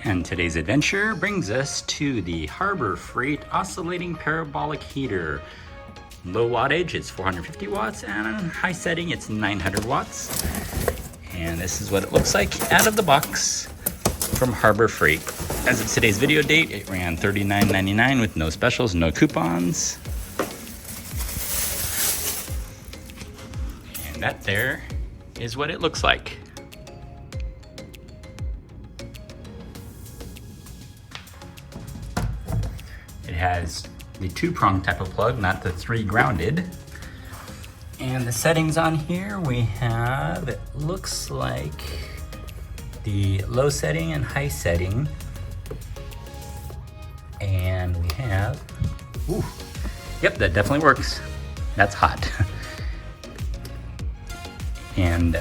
And today's adventure brings us to the Harbor Freight Oscillating Parabolic Heater. Low wattage, it's 450 watts, and on high setting, it's 900 watts. And this is what it looks like out of the box from Harbor Freight. As of today's video date, it ran $39.99 with no specials, no coupons. And that there is what it looks like. It has the 2-prong type of plug, not the 3 grounded. And the settings on here we have, it looks like the low setting and high setting. And we have, ooh, yep, that definitely works. That's hot. And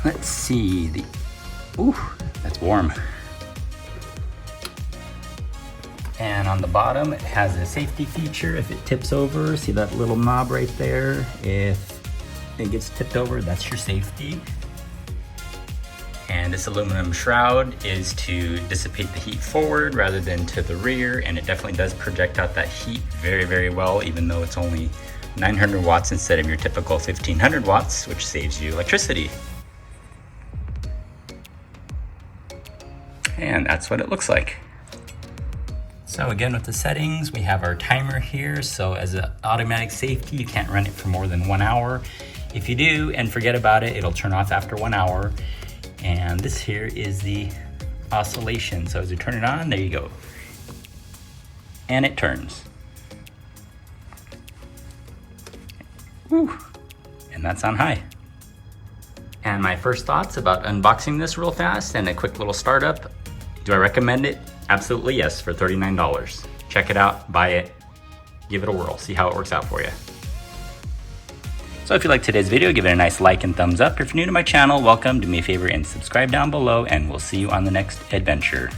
let's see, ooh, that's warm. And on the bottom, it has a safety feature. If it tips over, see that little knob right there? If it gets tipped over, that's your safety. And this aluminum shroud is to dissipate the heat forward rather than to the rear, and it definitely does project out that heat very, very well, even though it's only 900 watts instead of your typical 1500 watts, which saves you electricity. And that's what it looks like. So again, with the settings, we have our timer here. So as an automatic safety, you can't run it for more than 1 hour. If you do and forget about it, it'll turn off after 1 hour. And this here is the oscillation. So as you turn it on, there you go. And it turns. Whew. And that's on high. And my first thoughts about unboxing this real fast and a quick little startup. Do I recommend it? Absolutely yes, for $39. Check it out, buy it, give it a whirl, see how it works out for you. So if you liked today's video, give it a nice like and thumbs up. If you're new to my channel, welcome, do me a favor and subscribe down below, and we'll see you on the next adventure.